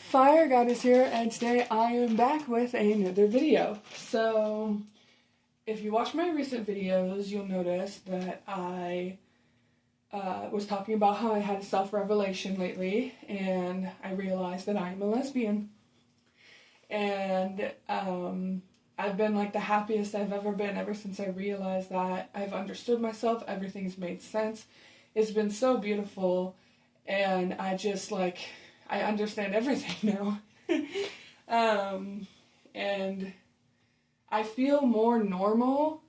Fire Goddess here, and today I am back with another video. So, if you watch my recent videos, you'll notice that I was talking about how I had a self-revelation lately, and I realized that I am a lesbian. And I've been like the happiest I've ever been ever since I realized that. I've understood myself, everything's made sense. It's been so beautiful, and I just I understand everything now. And I feel more normal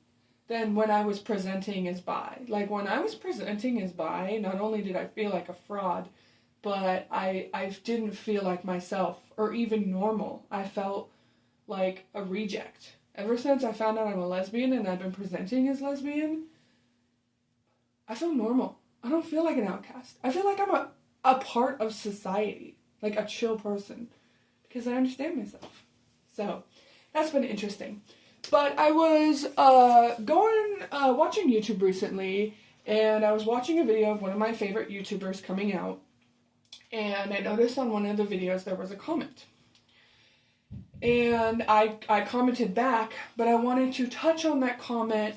than when I was presenting as bi. Like, when I was presenting as bi, not only did I feel like a fraud, but I didn't feel like myself or even normal. I felt like a reject. Ever since I found out I'm a lesbian and I've been presenting as lesbian, I feel normal. I don't feel like an outcast. I feel like I'm a part of society, like a chill person, because I understand myself. So that's been interesting. But I was watching YouTube recently, and I was watching a video of one of my favorite YouTubers coming out, and I noticed on one of the videos there was a comment. And I commented back, but I wanted to touch on that comment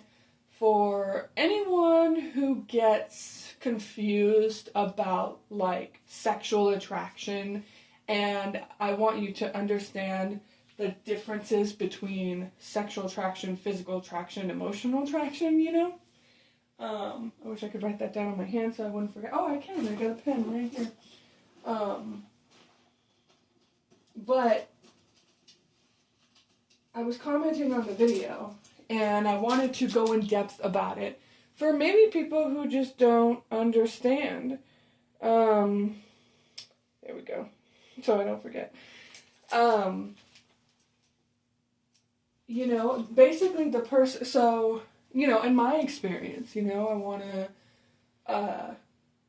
for anyone who gets confused about like sexual attraction, and I want you to understand the differences between sexual attraction, physical attraction, emotional attraction, you know? I wish I could write that down on my hand so I wouldn't forget. Oh, I can. I got a pen right here. But I was commenting on the video, and I wanted to go in depth about it for maybe people who just don't understand. There we go. So I don't forget. You know, basically the person, so, you know, in my experience, you know, I want to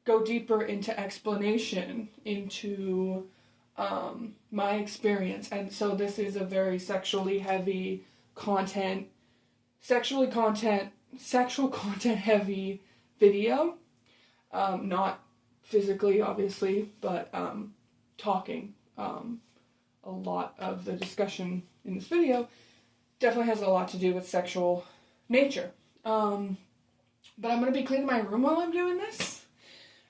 go deeper into explanation into my experience. And so this is a very sexually heavy content, sexual content heavy video. Not physically, obviously, but talking. A lot of the discussion in this video definitely has a lot to do with sexual nature. But I'm going to be cleaning my room while I'm doing this,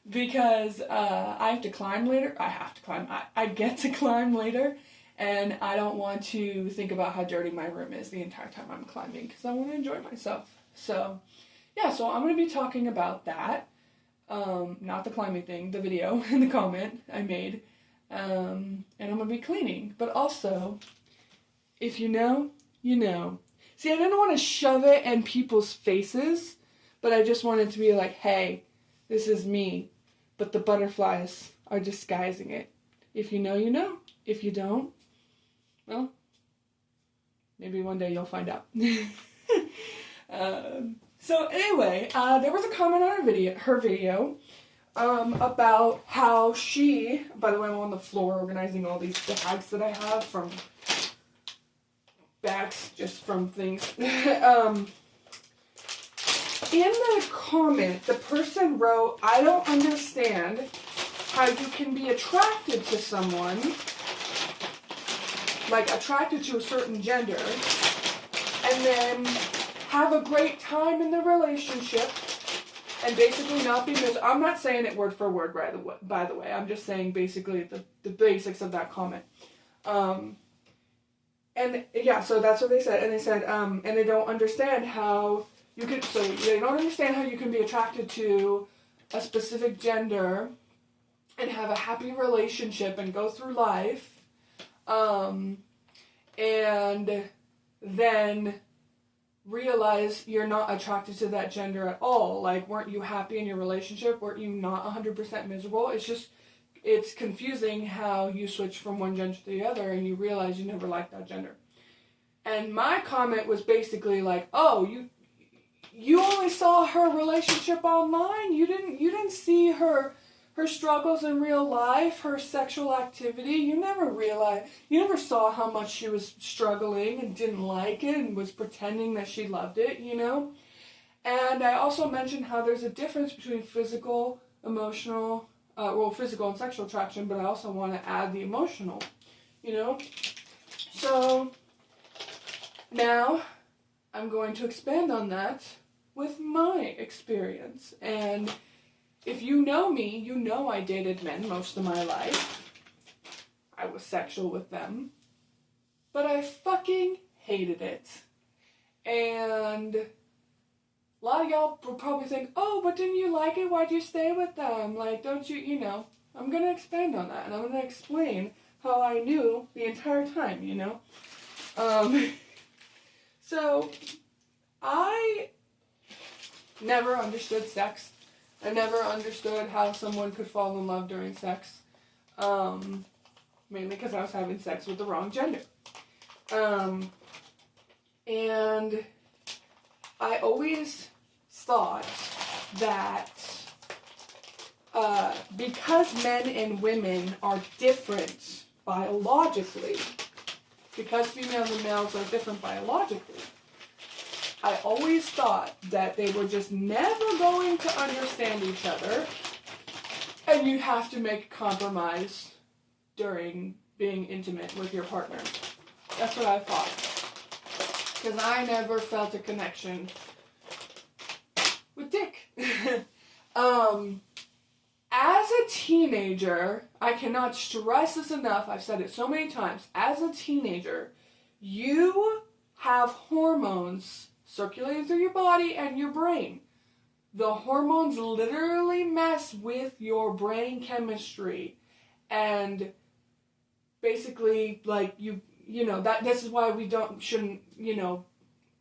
because I have to climb later. I get to climb later, and I don't want to think about how dirty my room is the entire time I'm climbing, because I want to enjoy myself. So, yeah, so I'm going to be talking about that. Not the climbing thing, the video and the comment I made. And I'm going to be cleaning. But also, if you know, you know. See, I didn't want to shove it in people's faces, but I just wanted to be like, hey, this is me. But the butterflies are disguising it. If you know, you know. If you don't, well, maybe one day you'll find out. So anyway, there was a comment on her video, about how she, by the way, I'm on the floor organizing all these bags that I have from bags, just from things. In the comment, the person wrote, I don't understand how you can be attracted to someone, like attracted to a certain gender, and then have a great time in the relationship and basically not be miserable. I'm not saying it word for word, by the way. I'm just saying basically the basics of that comment. And yeah, so that's what they said. And they said, and they don't understand how you can, so they don't understand how you can be attracted to a specific gender and have a happy relationship and go through life, and then realize you're not attracted to that gender at all. Like, weren't you happy in your relationship? Weren't you not 100% miserable? It's confusing how you switch from one gender to the other and you realize you never liked that gender. And my comment was basically like, oh, you only saw her relationship online? You didn't see her struggles in real life, her sexual activity. You never saw how much she was struggling and didn't like it and was pretending that she loved it, you know? And I also mentioned how there's a difference between physical, emotional, physical and sexual attraction, but I also want to add the emotional, you know? So now I'm going to expand on that with my experience. And if you know me, you know I dated men most of my life. I was sexual with them. But I fucking hated it. And a lot of y'all will probably think, oh, but didn't you like it? Why'd you stay with them? Like, don't you, you know. I'm going to expand on that. And I'm going to explain how I knew the entire time, you know. So, I never understood sex. I never understood how someone could fall in love during sex. Mainly because I was having sex with the wrong gender. And I always thought that because men and women are different biologically, because females and males are different biologically, I always thought that they were just never going to understand each other, and you have to make a compromise during being intimate with your partner. That's what I thought. Because I never felt a connection with dick. As a teenager, I cannot stress this enough, I've said it so many times, as a teenager, you have hormones circulating through your body and your brain. The hormones literally mess with your brain chemistry. And basically, like, you know, this is why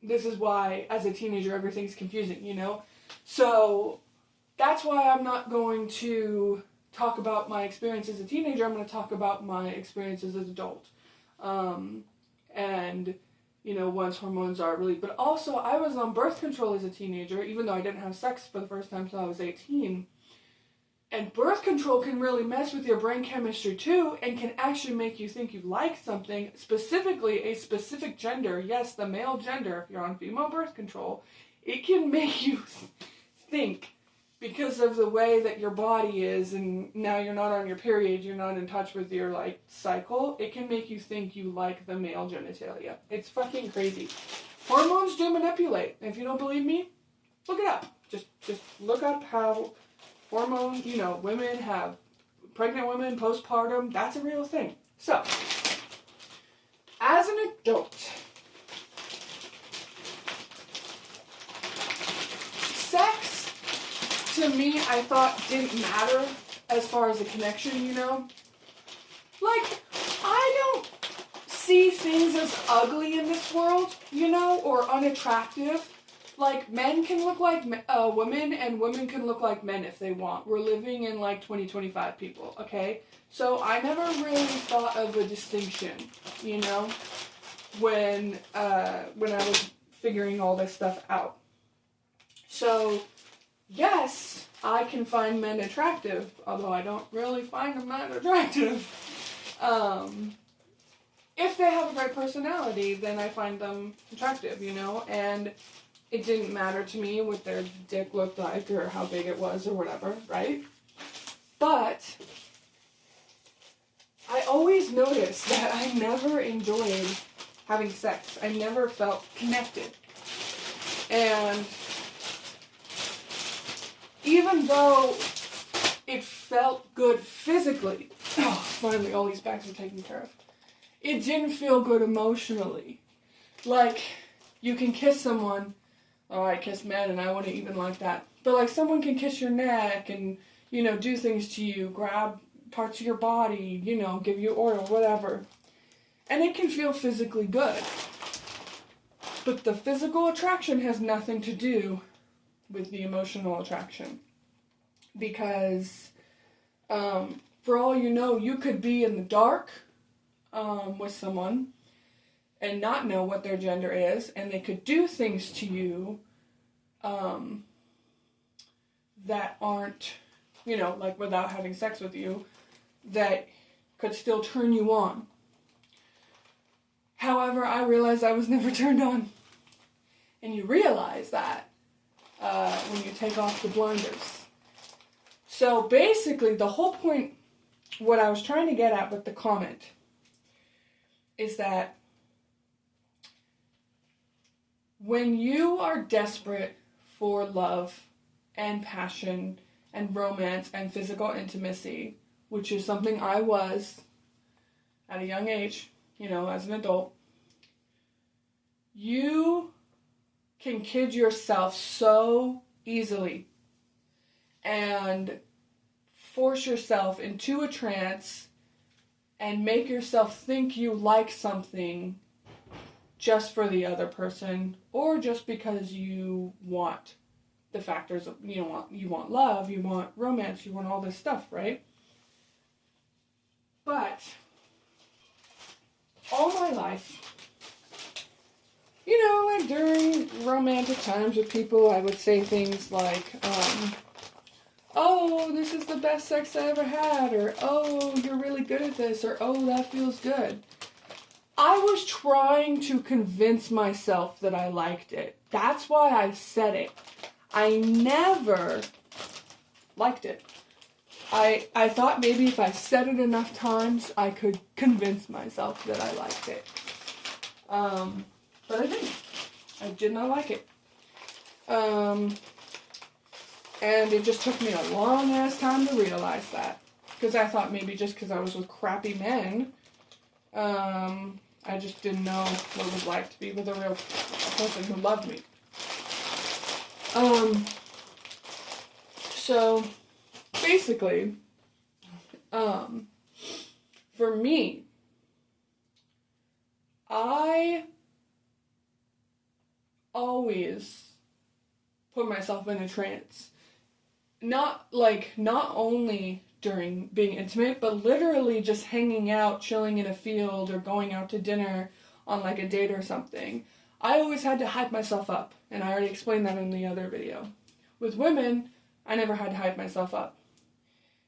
this is why, as a teenager, everything's confusing, you know? So, that's why I'm not going to talk about my experience as a teenager. I'm going to talk about my experiences as an adult. And, you know, once hormones are released. But also, I was on birth control as a teenager, even though I didn't have sex for the first time until I was 18. And birth control can really mess with your brain chemistry too, and can actually make you think you like something, specifically a specific gender. Yes, the male gender, if you're on female birth control, it can make you think, because of the way that your body is, and now you're not on your period, you're not in touch with your, like, cycle, it can make you think you like the male genitalia. It's fucking crazy. Hormones do manipulate. If you don't believe me, look it up. Just look up how hormones, you know, women have, pregnant women, postpartum, that's a real thing. So, as an adult, sex, to me, I thought didn't matter as far as a connection, you know? Like, I don't see things as ugly in this world, you know, or unattractive. Like, men can look like women, and women can look like men if they want. We're living in, like, 2025 people, okay? So I never really thought of a distinction, you know, when I was figuring all this stuff out. So, yes, I can find men attractive, although I don't really find them that attractive. If they have a great personality, then I find them attractive, you know, and it didn't matter to me what their dick looked like or how big it was or whatever, right? But I always noticed that I never enjoyed having sex. I never felt connected. And even though it felt good physically, finally all these bags are taken care of, it didn't feel good emotionally. Like, you can kiss someone, oh, I kiss men and I wouldn't even like that. But, like, someone can kiss your neck and, you know, do things to you, grab parts of your body, you know, give you oil, whatever. And it can feel physically good. But the physical attraction has nothing to do with the emotional attraction. Because, for all you know, you could be in the dark with someone and not know what their gender is, and they could do things to you that aren't, you know, like without having sex with you, that could still turn you on. However, I realized I was never turned on. And you realize that when you take off the blinders. So basically, the whole point, what I was trying to get at with the comment, is that when you are desperate for love and passion and romance and physical intimacy, which is something I was at a young age, as an adult, you can kid yourself so easily and force yourself into a trance and make yourself think you like something just for the other person, or just because you want the factors of, you want love, you want romance, you want all this stuff, right? But all my life, like during romantic times with people, I would say things like, oh, this is the best sex I ever had, or oh, you're really good at this, or oh, that feels good. I was trying to convince myself that I liked it. That's why I said it. I never liked it. I thought maybe if I said it enough times, I could convince myself that I liked it. But I didn't. I did not like it. And it just took me a long ass time to realize that. Because I thought maybe just because I was with crappy men, I just didn't know what it was like to be with a real person who loved me. So, basically, for me, I always put myself in a trance. Not only during being intimate, but literally just hanging out, chilling in a field, or going out to dinner on like a date or something. I always had to hype myself up, and I already explained that in the other video. With women, I never had to hype myself up.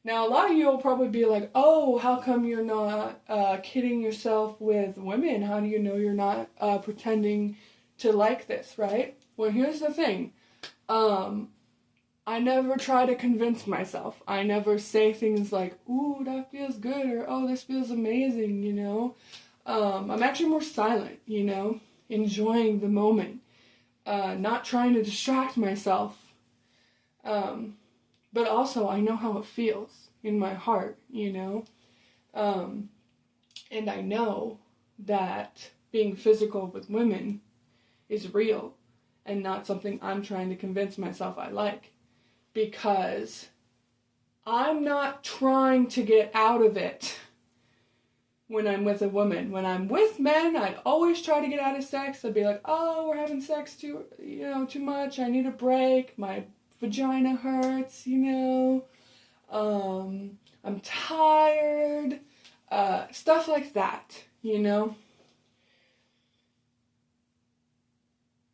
Now, a lot of you will probably be like, oh, how come you're not kidding yourself with women? How do you know you're not pretending to like this, right? Well, here's the thing. I never try to convince myself. I never say things like, ooh, that feels good, or oh, this feels amazing, I'm actually more silent, enjoying the moment, not trying to distract myself. But also, I know how it feels in my heart, and I know that being physical with women is real and not something I'm trying to convince myself I like. Because I'm not trying to get out of it when I'm with a woman. When I'm with men, I'd always try to get out of sex. I'd be like, oh, we're having sex too much. I need a break. My vagina hurts, I'm tired. Stuff like that,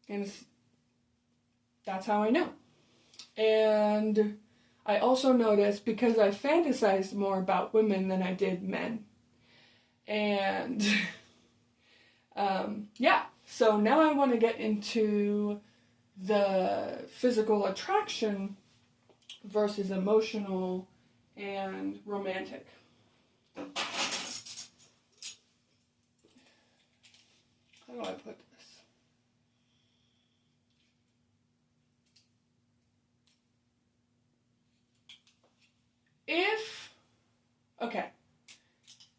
And that's how I know. And I also noticed, because I fantasized more about women than I did men. And, so now I want to get into the physical attraction versus emotional and romantic. How do I put this?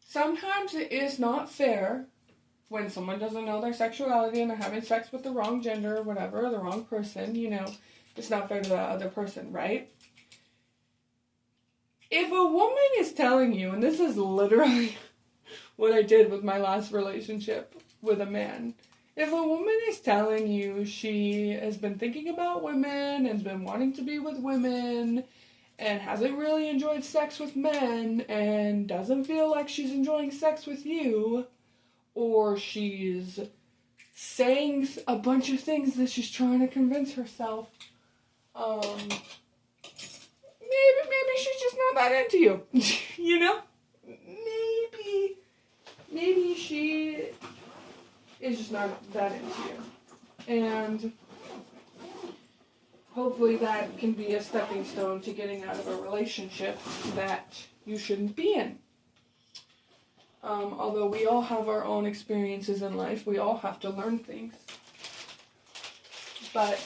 Sometimes it is not fair when someone doesn't know their sexuality and they're having sex with the wrong gender or whatever, or the wrong person, it's not fair to that other person, right? If a woman is telling you, and this is literally what I did with my last relationship with a man, if a woman is telling you she has been thinking about women and been wanting to be with women and hasn't really enjoyed sex with men and doesn't feel like she's enjoying sex with you, or she's saying a bunch of things that she's trying to convince herself, maybe she's just not that into you, Maybe she is just not that into you. And hopefully that can be a stepping stone to getting out of a relationship that you shouldn't be in. Although we all have our own experiences in life, we all have to learn things. But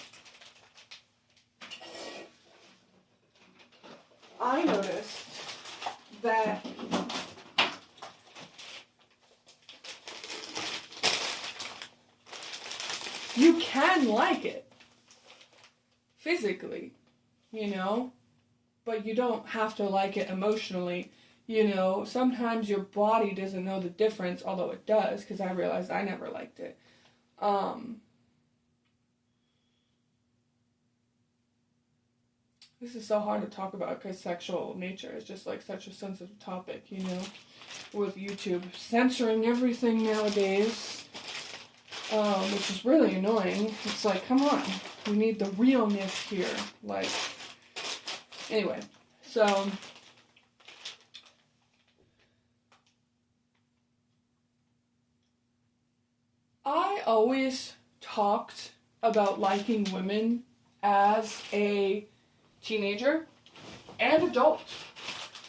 I noticed that you can like it physically, but you don't have to like it emotionally. Sometimes your body doesn't know the difference, although it does, because I realized I never liked it. This is so hard to talk about because sexual nature is just like such a sensitive topic, with YouTube censoring everything nowadays, which is really annoying. It's like, come on, we need the realness here. Anyway, so I always talked about liking women as a teenager and adult.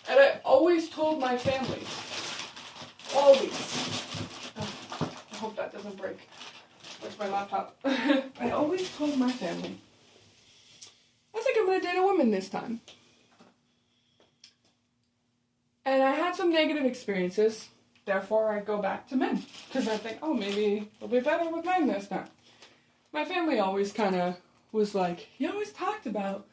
And I always told my family, always. Oh, I hope that doesn't break. Where's my laptop? I always told my family, I think I'm going to date a woman this time. And I had some negative experiences. Therefore, I go back to men. Because I think, maybe it'll be better with men this time. My family always kind of was like, you always talked about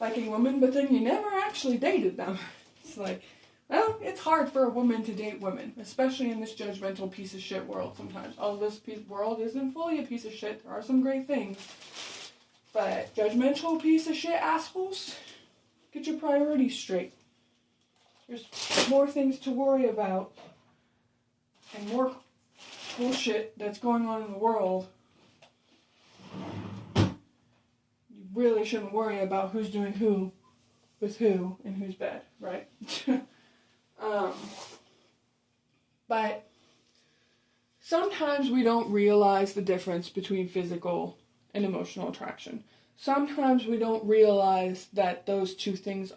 liking women, but then you never actually dated them. It's like, well, it's hard for a woman to date women, especially in this judgmental piece of shit world sometimes. This world isn't fully a piece of shit. There are some great things. But judgmental piece of shit assholes, get your priorities straight. There's more things to worry about and more bullshit that's going on in the world. You really shouldn't worry about who's doing who with who in whose bed, right? But sometimes we don't realize the difference between physical and emotional attraction. Sometimes we don't realize that those two things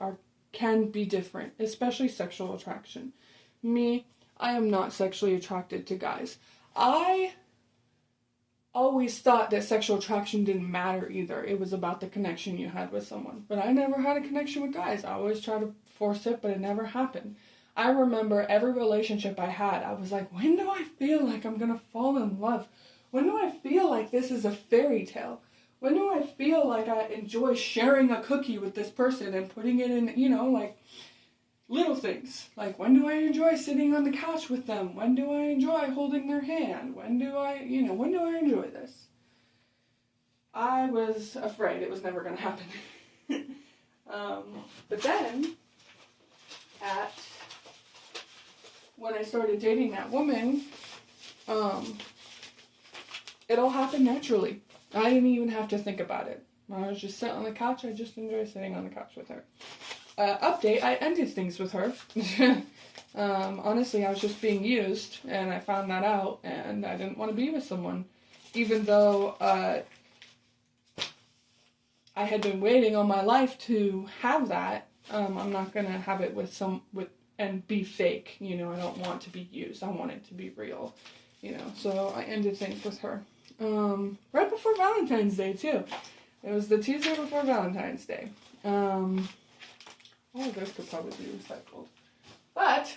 can be different, especially sexual attraction. I am not sexually attracted to guys. I always thought that sexual attraction didn't matter either. It was about the connection you had with someone. But I never had a connection with guys. I always tried to force it, but it never happened. I remember every relationship I had, I was like, when do I feel like I'm going to fall in love? When do I feel like this is a fairy tale? When do I feel like I enjoy sharing a cookie with this person and putting it in, little things? Like, when do I enjoy sitting on the couch with them? When do I enjoy holding their hand? When do I enjoy this? I was afraid it was never going to happen. But then, when I started dating that woman, it all happened naturally. I didn't even have to think about it. I was just sitting on the couch. I just enjoy sitting on the couch with her. Update, I ended things with her. Honestly, I was just being used, and I found that out, and I didn't want to be with someone. Even though I had been waiting all my life to have that, I'm not going to have it and be fake. I don't want to be used. I want it to be real. So I ended things with her. Right before Valentine's Day, too. It was the Tuesday before Valentine's Day. All of this could probably be recycled. But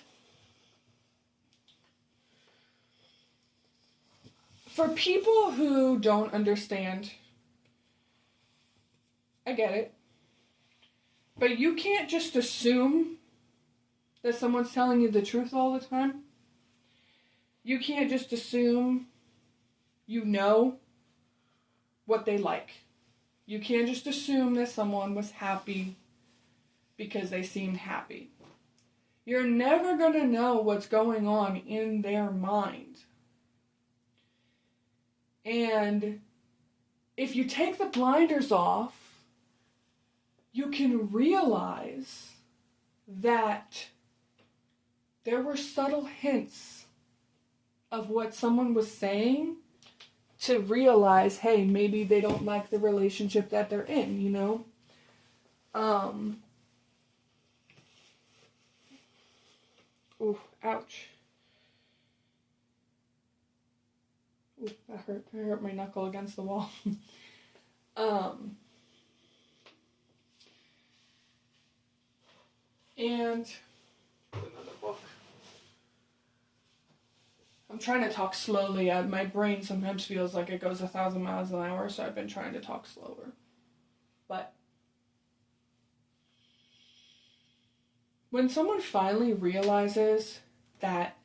for people who don't understand, I get it. But you can't just assume that someone's telling you the truth all the time. You can't just assume you know what they like. You can't just assume that someone was happy because they seemed happy. You're never going to know what's going on in their mind. And if you take the blinders off, you can realize that there were subtle hints of what someone was saying to realize, hey, maybe they don't like the relationship that they're in, you know? Ooh, ouch. Ooh, that hurt. I hurt my knuckle against the wall. And another book. I'm trying to talk slowly. My brain sometimes feels like it goes 1,000 miles an hour, so I've been trying to talk slower. But when someone finally realizes that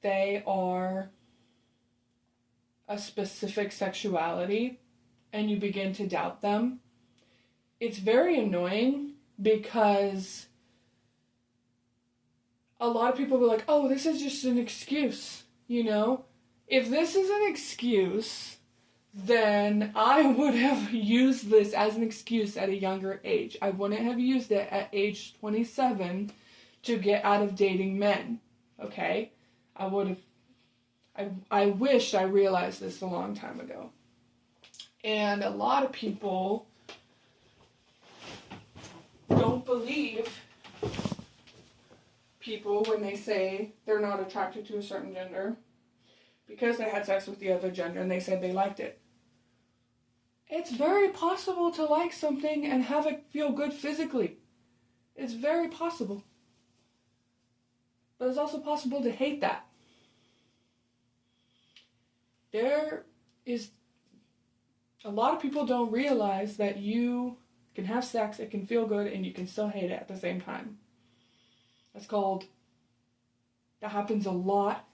they are a specific sexuality and you begin to doubt them, it's very annoying because a lot of people will be like, oh, this is just an excuse, you know? If this is an excuse, then I would have used this as an excuse at a younger age. I wouldn't have used it at age 27 to get out of dating men, okay? I wish I realized this a long time ago. And a lot of people don't believe people when they say they're not attracted to a certain gender because they had sex with the other gender and they said they liked it. It's very possible to like something and have it feel good physically. It's very possible. But it's also possible to hate that. There is a lot of people don't realize that you can have sex, it can feel good, and you can still hate it at the same time. That happens a lot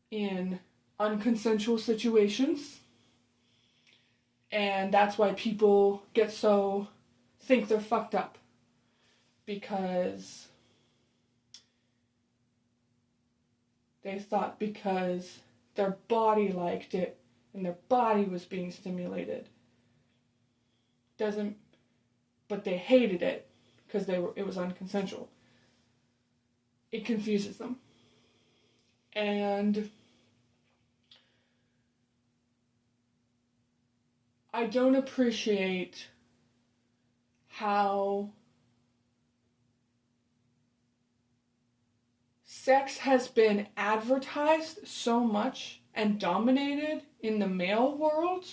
in unconsensual situations. And that's why people think they're fucked up. Because they thought because their body liked it and their body was being stimulated. But they hated it because it was unconsensual. It confuses them. And I don't appreciate how sex has been advertised so much and dominated in the male world.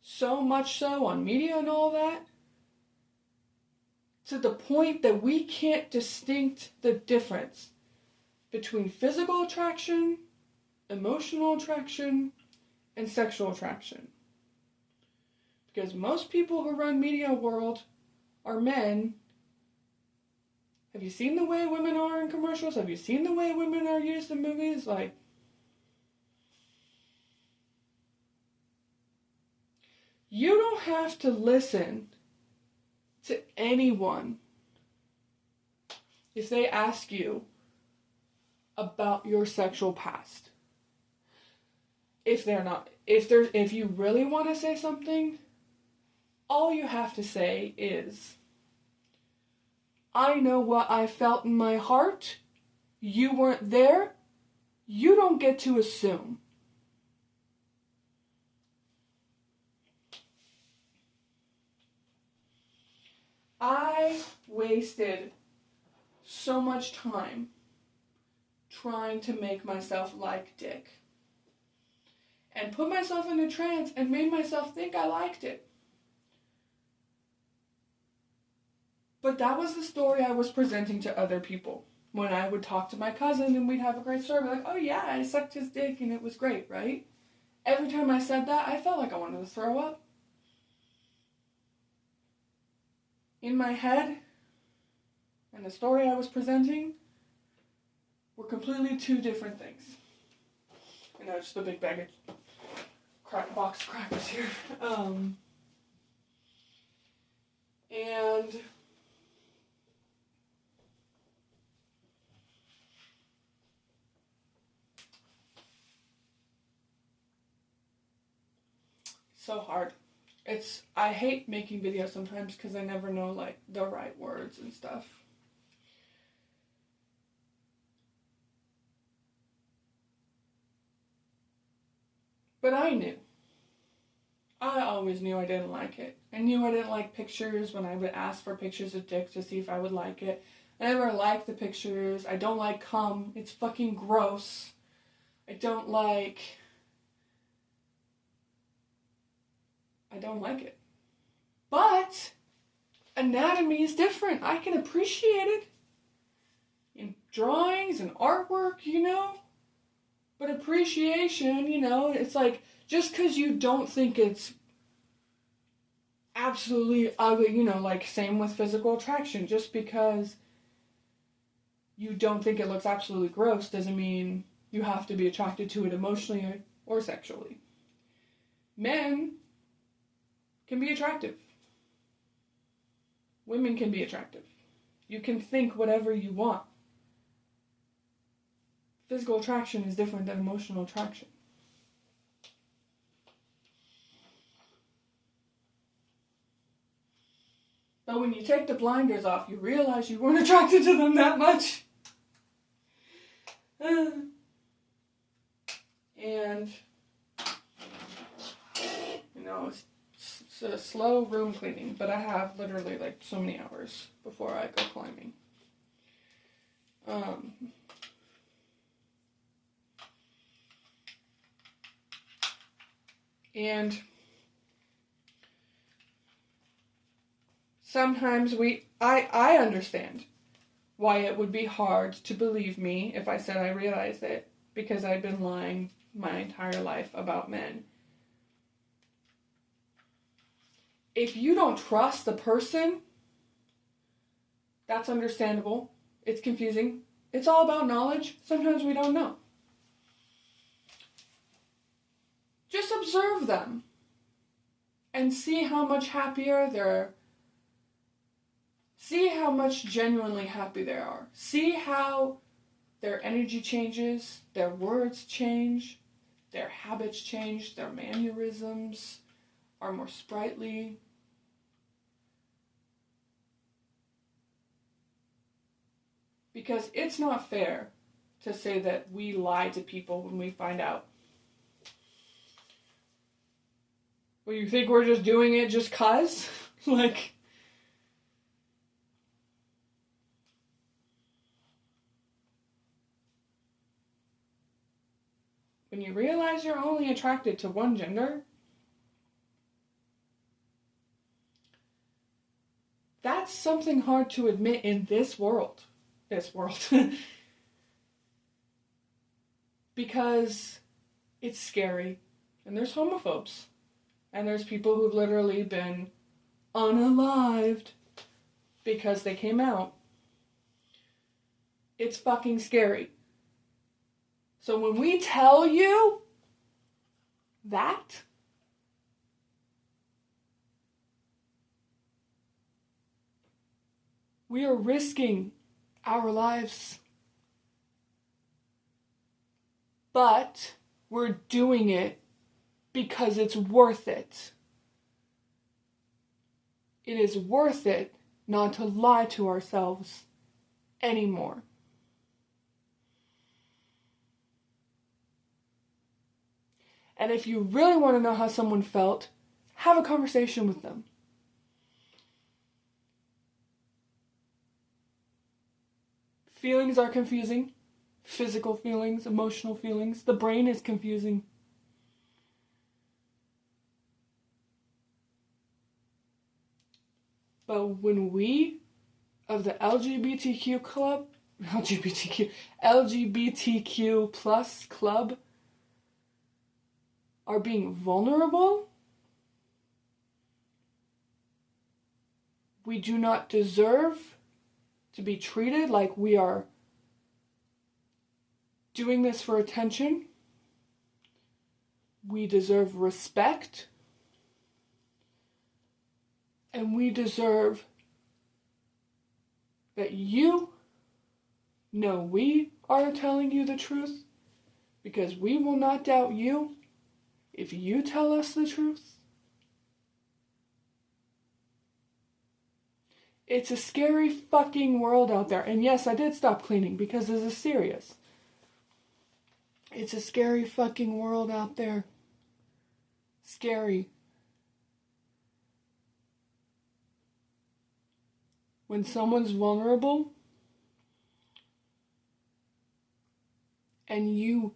So much so on media and all that. To the point that we can't distinct the difference between physical attraction, emotional attraction, and sexual attraction. Because most people who run media world are men. Have you seen the way women are in commercials? Have you seen the way women are used in movies? Like, you don't have to listen to anyone if they ask you about your sexual past. If you really want to say something, all you have to say is, I know what I felt in my heart. You weren't there. You don't get to assume. I wasted so much time trying to make myself like dick. And put myself in a trance and made myself think I liked it. But that was the story I was presenting to other people. When I would talk to my cousin and we'd have a great story, like, oh yeah, I sucked his dick and it was great, right? Every time I said that, I felt like I wanted to throw up. In my head, and the story I was presenting were completely two different things. You know, just a big bag of box of crackers here. And so hard. I hate making videos sometimes because I never know, like, the right words and stuff. But I knew. I always knew I didn't like it. I knew I didn't like pictures when I would ask for pictures of dick to see if I would like it. I never liked the pictures. I don't like cum. It's fucking gross. I don't like it. But anatomy is different. I can appreciate it in drawings and artwork, But appreciation, it's like, just because you don't think it's absolutely ugly, like same with physical attraction, just because you don't think it looks absolutely gross doesn't mean you have to be attracted to it emotionally or sexually. Men can be attractive. Women can be attractive. You can think whatever you want. Physical attraction is different than emotional attraction. But when you take the blinders off, you realize you weren't attracted to them that much. And, it's a slow room cleaning, but I have literally like so many hours before I go climbing. And sometimes I understand why it would be hard to believe me if I said I realized it, because I've been lying my entire life about men. If you don't trust the person, that's understandable. It's confusing. It's all about knowledge. Sometimes we don't know. Just observe them and see how much happier they're. See how much genuinely happy they are. See how their energy changes, their words change, their habits change, their mannerisms are more sprightly. Because it's not fair to say that we lie to people when we find out. Well, you think we're just doing it just 'cause? Like, when you realize you're only attracted to one gender, that's something hard to admit in this world. Because it's scary. And there's homophobes. And there's people who've literally been unalived because they came out. It's fucking scary. So when we tell you that, we are risking our lives. But we're doing it because it's worth it. It is worth it not to lie to ourselves anymore. And if you really want to know how someone felt, have a conversation with them. Feelings are confusing. Physical feelings, emotional feelings. The brain is confusing. But when we of the LGBTQ plus club are being vulnerable, we do not deserve to be treated like we are doing this for attention. We deserve respect. And we deserve that you know we are telling you the truth, because we will not doubt you if you tell us the truth. It's a scary fucking world out there. And yes, I did stop cleaning because this is serious. It's a scary fucking world out there. scary. When someone's vulnerable and you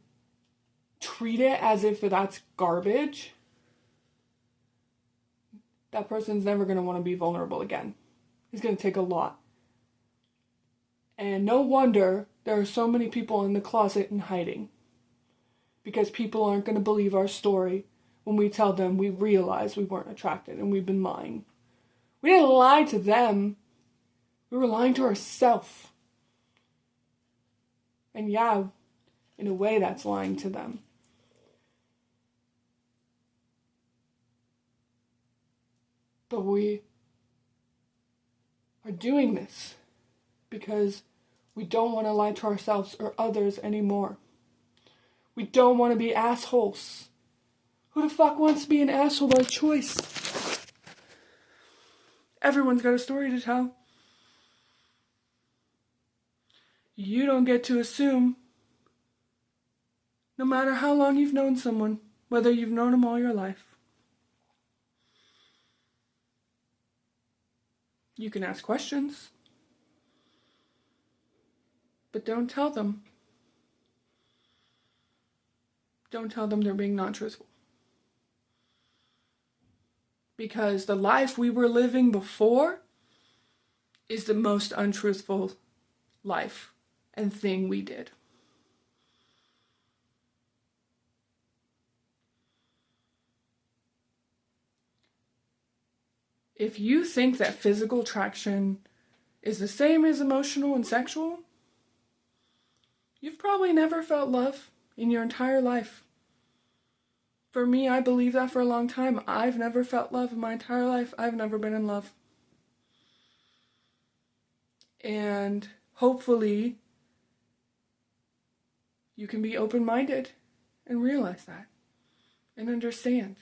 treat it as if that's garbage, that person's never going to want to be vulnerable again. It's going to take a lot. And no wonder there are so many people in the closet and hiding. Because people aren't going to believe our story when we tell them we realized we weren't attracted and we've been lying. We didn't lie to them. We were lying to ourselves. And yeah, in a way that's lying to them. But we are doing this because we don't want to lie to ourselves or others anymore. We don't want to be assholes. Who the fuck wants to be an asshole by choice? Everyone's got a story to tell. You don't get to assume, no matter how long you've known someone, whether you've known them all your life. You can ask questions, but don't tell them. Don't tell them they're being non-truthful. Because the life we were living before is the most untruthful life and thing we did. If you think that physical attraction is the same as emotional and sexual, you've probably never felt love in your entire life. For me, I believe that for a long time. I've never felt love in my entire life. I've never been in love. And hopefully, you can be open-minded and realize that and understand.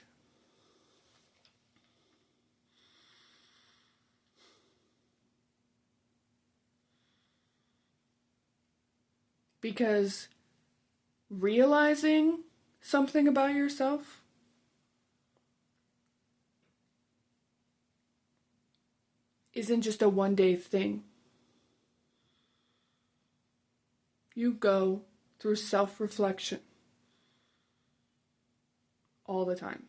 Because realizing something about yourself isn't just a one-day thing. You go through self-reflection all the time.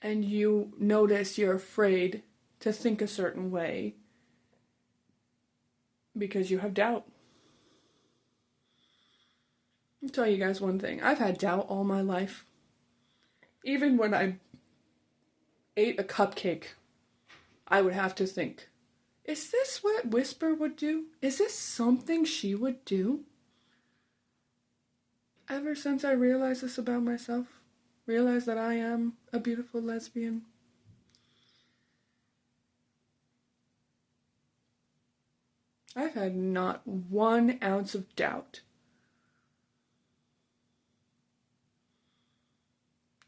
And you notice you're afraid to think a certain way because you have doubt. I'll tell you guys one thing. I've had doubt all my life. Even when I ate a cupcake, I would have to think, is this what Whisper would do? Is this something she would do? Ever since I realized this about myself, realized that I am a beautiful lesbian, I've had not 1 ounce of doubt.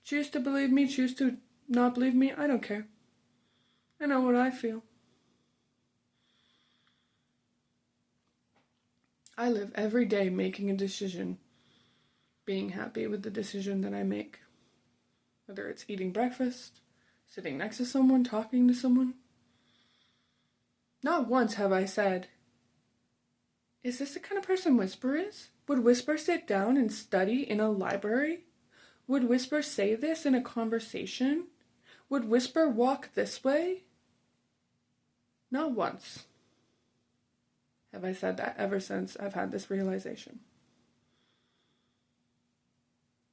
Choose to believe me, choose to not believe me, I don't care. I know what I feel. I live every day making a decision, being happy with the decision that I make. Whether it's eating breakfast, sitting next to someone, talking to someone. Not once have I said, is this the kind of person Whisper is? Would Whisper sit down and study in a library? Would Whisper say this in a conversation? Would Whisper walk this way? Not once have I said that ever since I've had this realization.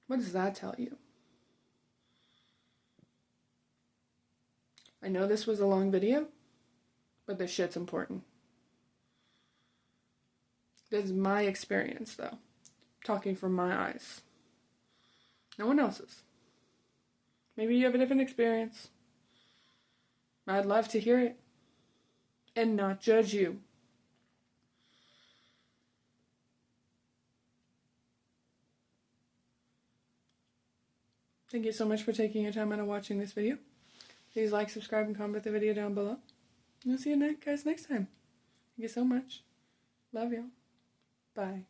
What does that tell you? I know this was a long video, but this shit's important. This is my experience, though. Talking from my eyes. No one else's. Maybe you have a different experience. I'd love to hear it. And not judge you. Thank you so much for taking your time out of watching this video. Please like, subscribe, and comment the video down below. And I'll see you guys next time. Thank you so much. Love you. Bye.